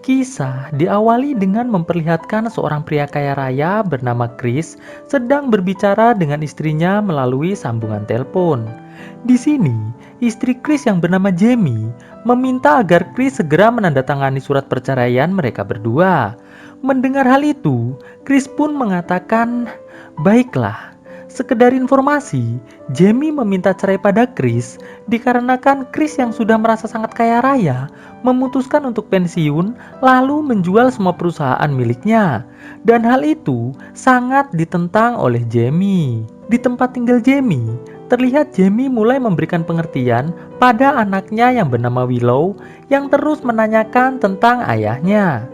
Kisah diawali dengan memperlihatkan seorang pria kaya raya bernama Chris sedang berbicara dengan istrinya melalui sambungan telepon. Di sini, istri Chris yang bernama Jamie meminta agar Chris segera menandatangani surat perceraian mereka berdua. Mendengar hal itu, Chris pun mengatakan, "Baiklah." Sekedar informasi, Jamie meminta cerai pada Chris dikarenakan Chris yang sudah merasa sangat kaya raya memutuskan untuk pensiun lalu menjual semua perusahaan miliknya. Dan hal itu sangat ditentang oleh Jamie. Di tempat tinggal Jamie, terlihat Jamie mulai memberikan pengertian pada anaknya yang bernama Willow yang terus menanyakan tentang ayahnya.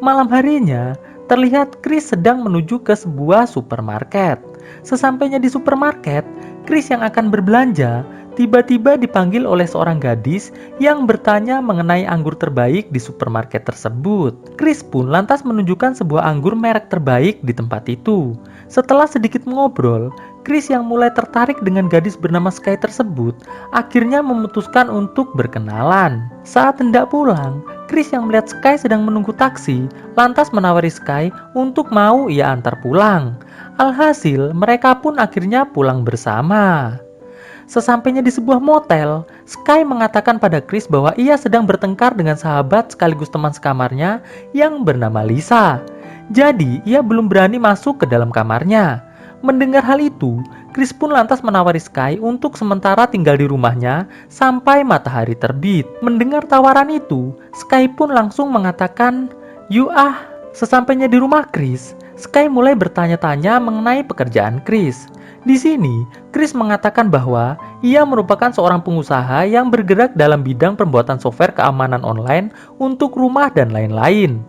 Malam harinya, terlihat Chris sedang menuju ke sebuah supermarket. Sesampainya di supermarket, Chris yang akan berbelanja tiba-tiba dipanggil oleh seorang gadis yang bertanya mengenai anggur terbaik di supermarket tersebut. Chris pun lantas menunjukkan sebuah anggur merek terbaik di tempat itu. Setelah sedikit mengobrol, Chris yang mulai tertarik dengan gadis bernama Sky tersebut akhirnya memutuskan untuk berkenalan. Saat hendak pulang, Chris yang melihat Sky sedang menunggu taksi lantas menawari Sky untuk mau ia antar pulang. Alhasil, mereka pun akhirnya pulang bersama. Sesampainya di sebuah motel, Sky mengatakan pada Chris bahwa ia sedang bertengkar dengan sahabat sekaligus teman sekamarnya yang bernama Lisa. Jadi, ia belum berani masuk ke dalam kamarnya. Mendengar hal itu, Chris pun lantas menawari Sky untuk sementara tinggal di rumahnya sampai matahari terbit. Mendengar tawaran itu, Sky pun langsung mengatakan, "Yuk ah." Sesampainya di rumah Chris, Sky mulai bertanya-tanya mengenai pekerjaan Chris. Di sini, Chris mengatakan bahwa ia merupakan seorang pengusaha yang bergerak dalam bidang pembuatan software keamanan online untuk rumah dan lain-lain.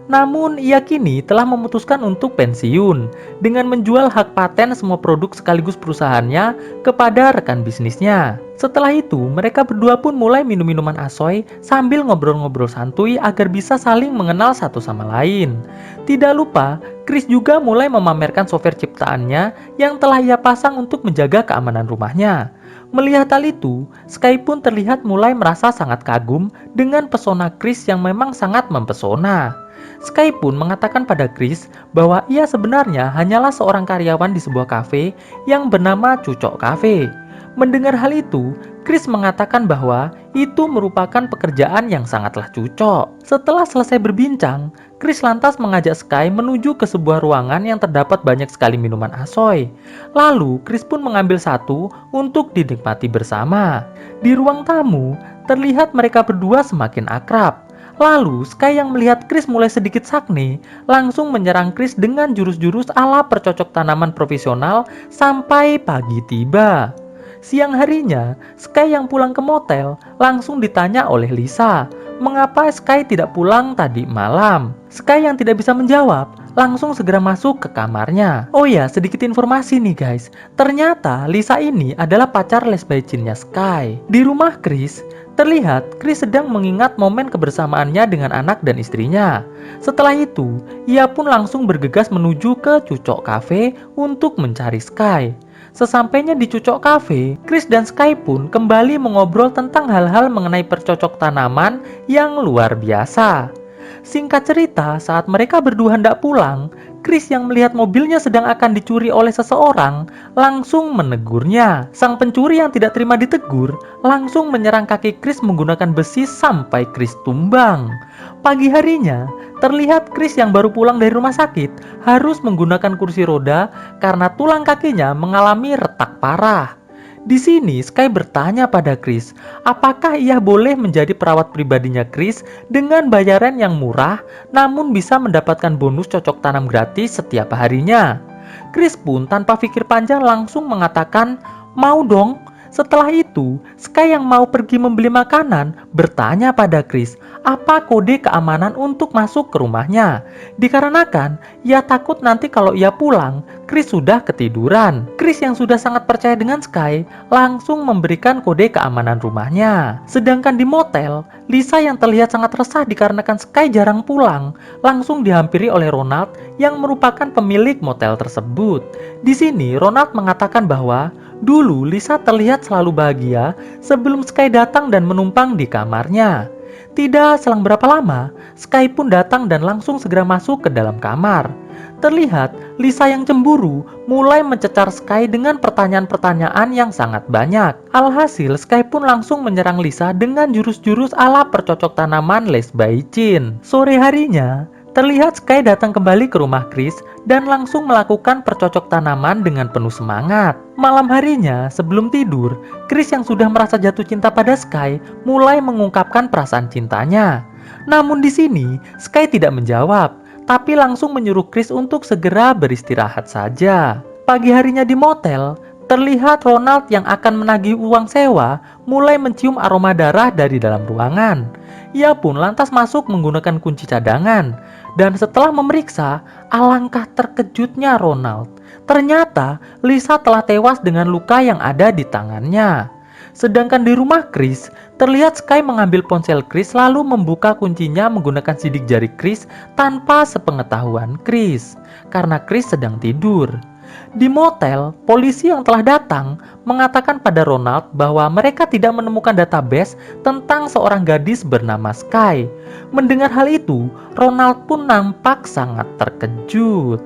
Namun, ia kini telah memutuskan untuk pensiun dengan menjual hak paten semua produk sekaligus perusahaannya kepada rekan bisnisnya. Setelah itu, mereka berdua pun mulai minum minuman asoy sambil ngobrol-ngobrol santuy agar bisa saling mengenal satu sama lain. Tidak lupa, Chris juga mulai memamerkan software ciptaannya yang telah ia pasang untuk menjaga keamanan rumahnya. Melihat hal itu, Sky pun terlihat mulai merasa sangat kagum dengan pesona Chris yang memang sangat mempesona. Sky pun mengatakan pada Chris bahwa ia sebenarnya hanyalah seorang karyawan di sebuah kafe yang bernama Cucok Cafe. Mendengar hal itu, Chris mengatakan bahwa itu merupakan pekerjaan yang sangatlah cucok. Setelah selesai berbincang, Chris lantas mengajak Sky menuju ke sebuah ruangan yang terdapat banyak sekali minuman asoy. Lalu, Chris pun mengambil satu untuk dinikmati bersama. Di ruang tamu, terlihat mereka berdua semakin akrab. Lalu, Sky yang melihat Chris mulai sedikit sakne, langsung menyerang Chris dengan jurus-jurus ala percocok tanaman profesional sampai pagi tiba. Siang harinya, Sky yang pulang ke motel langsung ditanya oleh Lisa, mengapa Sky tidak pulang tadi malam. Sky yang tidak bisa menjawab, langsung segera masuk ke kamarnya. Oh ya, sedikit informasi nih guys. Ternyata Lisa ini adalah pacar lesbiacinnya Sky. Di rumah Chris, terlihat Chris sedang mengingat momen kebersamaannya dengan anak dan istrinya. Setelah itu, ia pun langsung bergegas menuju ke Cucok Cafe untuk mencari Sky. Sesampainya di Cucok Cafe, Chris dan Sky pun kembali mengobrol tentang hal-hal mengenai percocok tanaman yang luar biasa. Singkat cerita, saat mereka berdua hendak pulang, Chris yang melihat mobilnya sedang akan dicuri oleh seseorang langsung menegurnya. Sang pencuri yang tidak terima ditegur langsung menyerang kaki Chris menggunakan besi sampai Chris tumbang. Pagi harinya, terlihat Chris yang baru pulang dari rumah sakit harus menggunakan kursi roda karena tulang kakinya mengalami retak parah. Di sini Sky bertanya pada Chris, apakah ia boleh menjadi perawat pribadinya Chris dengan bayaran yang murah namun bisa mendapatkan bonus cocok tanam gratis setiap harinya. Chris pun tanpa pikir panjang langsung mengatakan, "Mau dong." Setelah itu, Sky yang mau pergi membeli makanan bertanya pada Chris apa kode keamanan untuk masuk ke rumahnya. Dikarenakan ia takut nanti kalau ia pulang, Chris sudah ketiduran. Chris yang sudah sangat percaya dengan Sky langsung memberikan kode keamanan rumahnya. Sedangkan di motel, Lisa yang terlihat sangat resah dikarenakan Sky jarang pulang, langsung dihampiri oleh Ronald yang merupakan pemilik motel tersebut. Di sini Ronald mengatakan bahwa dulu Lisa terlihat selalu bahagia sebelum Sky datang dan menumpang di kamarnya. Tidak selang berapa lama, Sky pun datang dan langsung segera masuk ke dalam kamar. Terlihat Lisa yang cemburu mulai mencecar Sky dengan pertanyaan-pertanyaan yang sangat banyak. Alhasil Sky pun langsung menyerang Lisa dengan jurus-jurus ala percocok tanaman les Baicin. Sore harinya, terlihat Sky datang kembali ke rumah Chris dan langsung melakukan percocok tanaman dengan penuh semangat. Malam harinya, sebelum tidur, Chris yang sudah merasa jatuh cinta pada Sky mulai mengungkapkan perasaan cintanya. Namun di sini, Sky tidak menjawab, tapi langsung menyuruh Chris untuk segera beristirahat saja. Pagi harinya di motel, terlihat Ronald yang akan menagih uang sewa mulai mencium aroma darah dari dalam ruangan. Ia pun lantas masuk menggunakan kunci cadangan. Dan setelah memeriksa, alangkah terkejutnya Ronald. Ternyata Lisa telah tewas dengan luka yang ada di tangannya. Sedangkan di rumah Chris, terlihat Sky mengambil ponsel Chris lalu membuka kuncinya menggunakan sidik jari Chris tanpa sepengetahuan Chris, karena Chris sedang tidur. Di motel, polisi yang telah datang mengatakan pada Ronald bahwa mereka tidak menemukan database tentang seorang gadis bernama Sky. Mendengar hal itu, Ronald pun nampak sangat terkejut.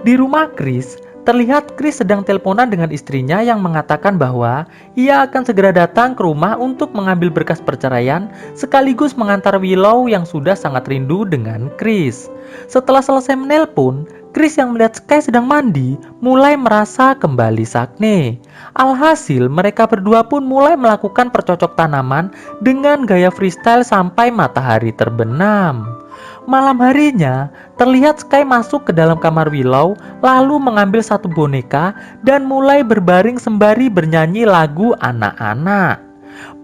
Di rumah Chris, terlihat Chris sedang teleponan dengan istrinya yang mengatakan bahwa ia akan segera datang ke rumah untuk mengambil berkas perceraian sekaligus mengantar Willow yang sudah sangat rindu dengan Chris. Setelah selesai menelpon, Chris yang melihat Sky sedang mandi mulai merasa kembali sakne. Alhasil mereka berdua pun mulai melakukan percocok tanaman dengan gaya freestyle sampai matahari terbenam. Malam harinya, terlihat Sky masuk ke dalam kamar Willow lalu mengambil satu boneka dan mulai berbaring sembari bernyanyi lagu anak-anak.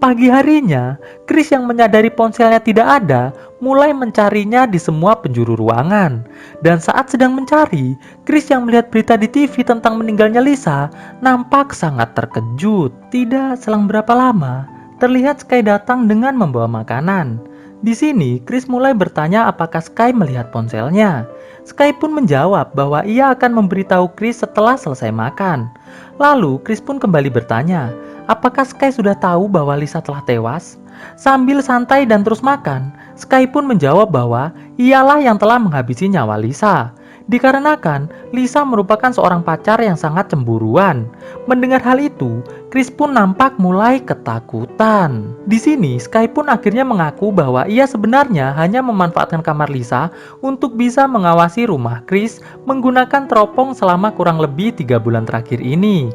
Pagi harinya, Chris yang menyadari ponselnya tidak ada mulai mencarinya di semua penjuru ruangan. Dan saat sedang mencari, Chris yang melihat berita di TV tentang meninggalnya Lisa nampak sangat terkejut. Tidak selang berapa lama, terlihat Sky datang dengan membawa makanan. Di sini, Chris mulai bertanya apakah Sky melihat ponselnya. Sky pun menjawab bahwa ia akan memberitahu Chris setelah selesai makan. Lalu, Chris pun kembali bertanya, apakah Sky sudah tahu bahwa Lisa telah tewas? Sambil santai dan terus makan, Sky pun menjawab bahwa ialah yang telah menghabisi nyawa Lisa. Dikarenakan Lisa merupakan seorang pacar yang sangat cemburuan. Mendengar hal itu, Chris pun nampak mulai ketakutan. Di sini, Sky pun akhirnya mengaku bahwa ia sebenarnya hanya memanfaatkan kamar Lisa untuk bisa mengawasi rumah Chris menggunakan teropong selama kurang lebih 3 bulan terakhir ini.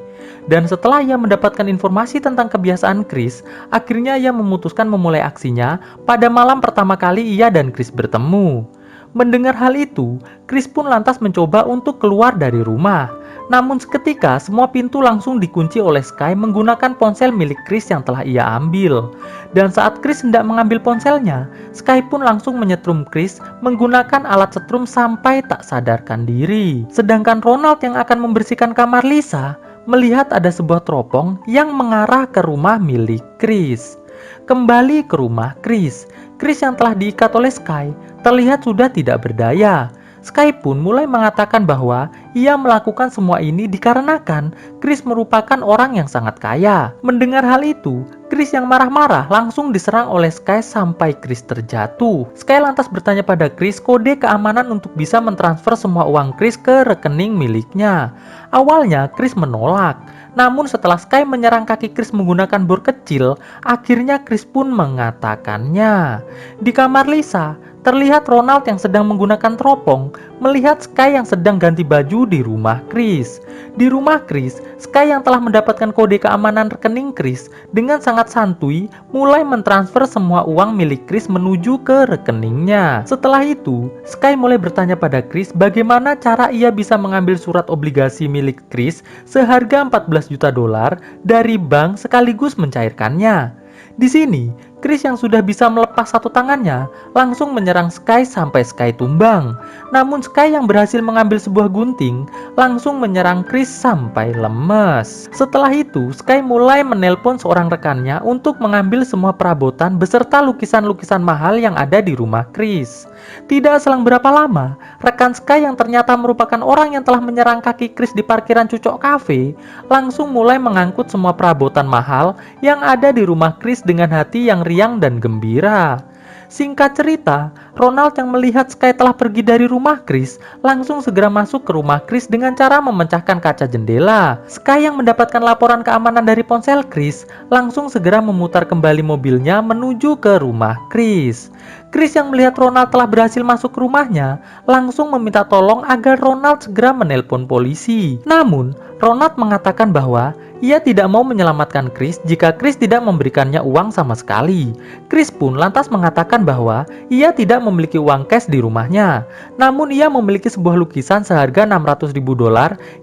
Dan setelah ia mendapatkan informasi tentang kebiasaan Chris, akhirnya ia memutuskan memulai aksinya pada malam pertama kali ia dan Chris bertemu. Mendengar hal itu, Chris pun lantas mencoba untuk keluar dari rumah. Namun seketika semua pintu langsung dikunci oleh Sky menggunakan ponsel milik Chris yang telah ia ambil. Dan saat Chris hendak mengambil ponselnya, Sky pun langsung menyetrum Chris menggunakan alat setrum sampai tak sadarkan diri. Sedangkan Ronald yang akan membersihkan kamar Lisa melihat ada sebuah teropong yang mengarah ke rumah milik Chris. Kembali ke rumah Chris yang telah diikat oleh Sky terlihat sudah tidak berdaya. Sky pun mulai mengatakan bahwa ia melakukan semua ini dikarenakan Chris merupakan orang yang sangat kaya. Mendengar hal itu, Chris yang marah-marah langsung diserang oleh Sky sampai Chris terjatuh. Sky lantas bertanya pada Chris kode keamanan untuk bisa mentransfer semua uang Chris ke rekening miliknya. Awalnya Chris menolak. Namun setelah Sky menyerang kaki Chris menggunakan bor kecil, akhirnya Chris pun mengatakannya. Di kamar Lisa, terlihat Ronald yang sedang menggunakan teropong melihat Sky yang sedang ganti baju di rumah Chris. Di rumah Chris, Sky yang telah mendapatkan kode keamanan rekening Chris dengan sangat santuy mulai mentransfer semua uang milik Chris menuju ke rekeningnya. Setelah itu, Sky mulai bertanya pada Chris bagaimana cara ia bisa mengambil surat obligasi milik Chris seharga 14 juta dolar dari bank sekaligus mencairkannya. Di sini, Chris yang sudah bisa melepas satu tangannya langsung menyerang Sky sampai Sky tumbang. Namun Sky yang berhasil mengambil sebuah gunting langsung menyerang Chris sampai lemes. Setelah itu, Sky mulai menelpon seorang rekannya untuk mengambil semua perabotan beserta lukisan-lukisan mahal yang ada di rumah Chris. Tidak selang berapa lama, rekan Sky yang ternyata merupakan orang yang telah menyerang kaki Chris di parkiran Cucok Cafe langsung mulai mengangkut semua perabotan mahal yang ada di rumah Chris dengan hati yang riang dan gembira. Singkat cerita, Ronald yang melihat Sky telah pergi dari rumah Chris langsung segera masuk ke rumah Chris dengan cara memecahkan kaca jendela. Sky yang mendapatkan laporan keamanan dari ponsel Chris langsung segera memutar kembali mobilnya menuju ke rumah Chris. Chris yang melihat Ronald telah berhasil masuk ke rumahnya langsung meminta tolong agar Ronald segera menelpon polisi. Namun, Ronald mengatakan bahwa ia tidak mau menyelamatkan Chris jika Chris tidak memberikannya uang sama sekali. Chris pun lantas mengatakan bahwa ia tidak memiliki uang cash di rumahnya. Namun ia memiliki sebuah lukisan seharga $600.000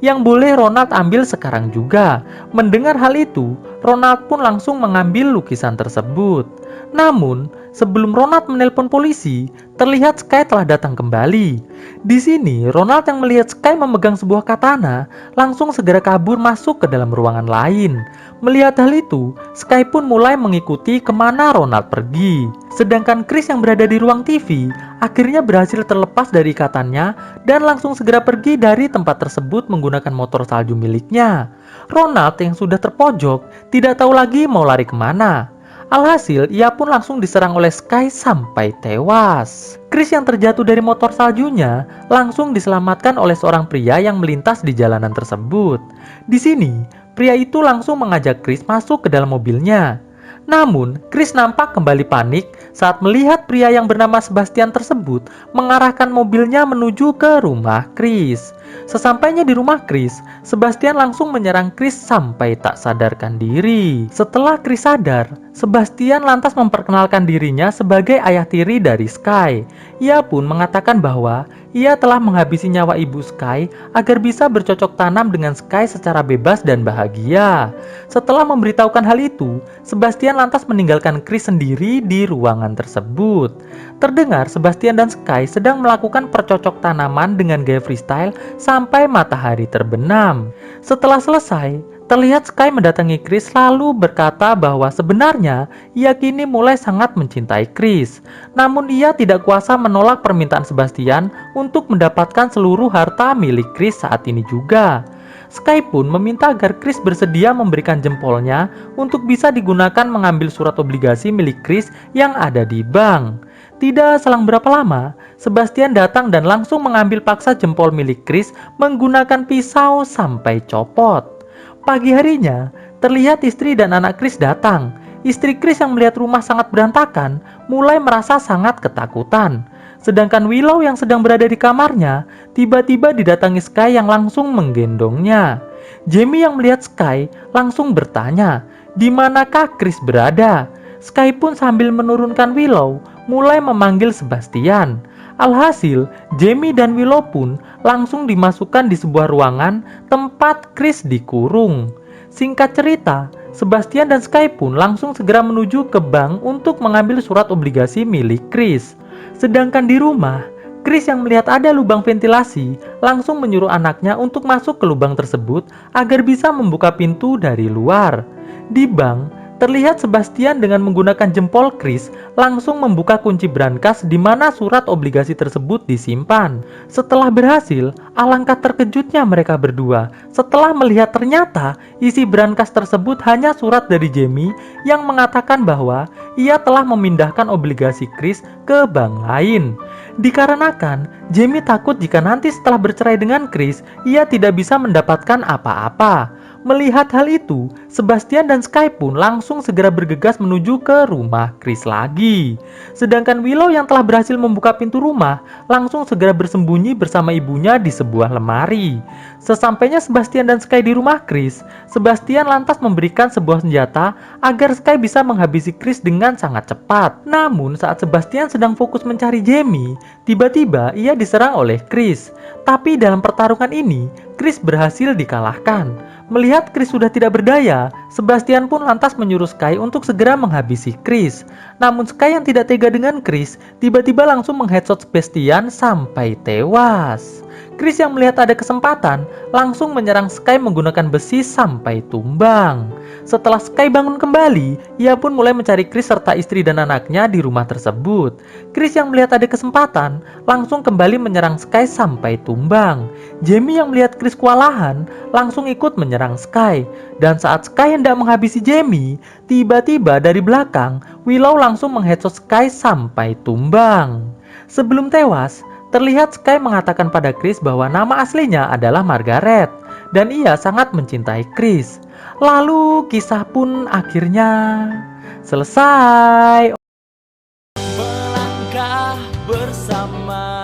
yang boleh Ronald ambil sekarang juga. Mendengar hal itu, Ronald pun langsung mengambil lukisan tersebut. Namun, sebelum Ronald menelpon polisi, terlihat Sky telah datang kembali. Di sini, Ronald yang melihat Sky memegang sebuah katana, langsung segera kabur masuk ke dalam ruangan lain. Melihat hal itu, Sky pun mulai mengikuti kemana Ronald pergi. Sedangkan Chris yang berada di ruang TV, akhirnya berhasil terlepas dari ikatannya dan langsung segera pergi dari tempat tersebut menggunakan motor salju miliknya. Ronald yang sudah terpojok, tidak tahu lagi mau lari kemana. Alhasil, ia pun langsung diserang oleh Sky sampai tewas. Chris yang terjatuh dari motor saljunya langsung diselamatkan oleh seorang pria yang melintas di jalanan tersebut. Di sini, pria itu langsung mengajak Chris masuk ke dalam mobilnya. Namun, Chris nampak kembali panik saat melihat pria yang bernama Sebastian tersebut mengarahkan mobilnya menuju ke rumah Chris. Sesampainya di rumah Chris, Sebastian langsung menyerang Chris sampai tak sadarkan diri. Setelah Chris sadar, Sebastian lantas memperkenalkan dirinya sebagai ayah tiri dari Sky. Ia pun mengatakan bahwa ia telah menghabisi nyawa ibu Sky agar bisa bercocok tanam dengan Sky secara bebas dan bahagia. Setelah memberitahukan hal itu, Sebastian lantas meninggalkan Chris sendiri di ruangan tersebut. Terdengar Sebastian dan Sky sedang melakukan percocok tanaman dengan gaya freestyle sampai matahari terbenam. Setelah selesai, terlihat Sky mendatangi Chris lalu berkata bahwa sebenarnya ia kini mulai sangat mencintai Chris. Namun ia tidak kuasa menolak permintaan Sebastian untuk mendapatkan seluruh harta milik Chris saat ini juga. Sky pun meminta agar Chris bersedia memberikan jempolnya untuk bisa digunakan mengambil surat obligasi milik Chris yang ada di bank. Tidak selang berapa lama, Sebastian datang dan langsung mengambil paksa jempol milik Chris menggunakan pisau sampai copot. Pagi harinya, terlihat istri dan anak Chris datang. Istri Chris yang melihat rumah sangat berantakan, mulai merasa sangat ketakutan. Sedangkan Willow yang sedang berada di kamarnya, tiba-tiba didatangi Sky yang langsung menggendongnya. Jamie yang melihat Sky langsung bertanya, di manakah Chris berada? Sky pun sambil menurunkan Willow, mulai memanggil Sebastian. Alhasil, Jamie dan Willow pun langsung dimasukkan di sebuah ruangan tempat Chris dikurung. Singkat cerita, Sebastian dan Sky pun langsung segera menuju ke bank untuk mengambil surat obligasi milik Chris. Sedangkan di rumah, Chris yang melihat ada lubang ventilasi langsung menyuruh anaknya untuk masuk ke lubang tersebut agar bisa membuka pintu dari luar. Di bank, terlihat Sebastian dengan menggunakan jempol Chris langsung membuka kunci brankas di mana surat obligasi tersebut disimpan. Setelah berhasil, alangkah terkejutnya mereka berdua setelah melihat ternyata isi brankas tersebut hanya surat dari Jamie yang mengatakan bahwa ia telah memindahkan obligasi Chris ke bank lain. Dikarenakan Jamie takut jika nanti setelah bercerai dengan Chris, ia tidak bisa mendapatkan apa-apa. Melihat hal itu, Sebastian dan Sky pun langsung segera bergegas menuju ke rumah Chris lagi. Sedangkan Willow yang telah berhasil membuka pintu rumah, langsung segera bersembunyi bersama ibunya di sebuah lemari. Sesampainya Sebastian dan Sky di rumah Chris, Sebastian lantas memberikan sebuah senjata agar Sky bisa menghabisi Chris dengan sangat cepat. Namun saat Sebastian sedang fokus mencari Jamie, tiba-tiba ia diserang oleh Chris. Tapi dalam pertarungan ini, Chris berhasil dikalahkan. Melihat Chris sudah tidak berdaya, Sebastian pun lantas menyuruh Sky untuk segera menghabisi Chris. Namun Sky yang tidak tega dengan Chris, tiba-tiba langsung mengheadshot Sebastian sampai tewas. Chris yang melihat ada kesempatan, langsung menyerang Sky menggunakan besi sampai tumbang. Setelah Sky bangun kembali, ia pun mulai mencari Chris serta istri dan anaknya di rumah tersebut. Chris yang melihat ada kesempatan, langsung kembali menyerang Sky sampai tumbang. Jamie yang melihat Chris kewalahan, langsung ikut menyerang Sky. Dan saat Sky hendak menghabisi Jamie, tiba-tiba dari belakang, Willow langsung mengheadshot Sky sampai tumbang. Sebelum tewas, terlihat Sky mengatakan pada Chris bahwa nama aslinya adalah Margaret, dan ia sangat mencintai Chris. Lalu kisah pun akhirnya selesai. Melangkah bersama.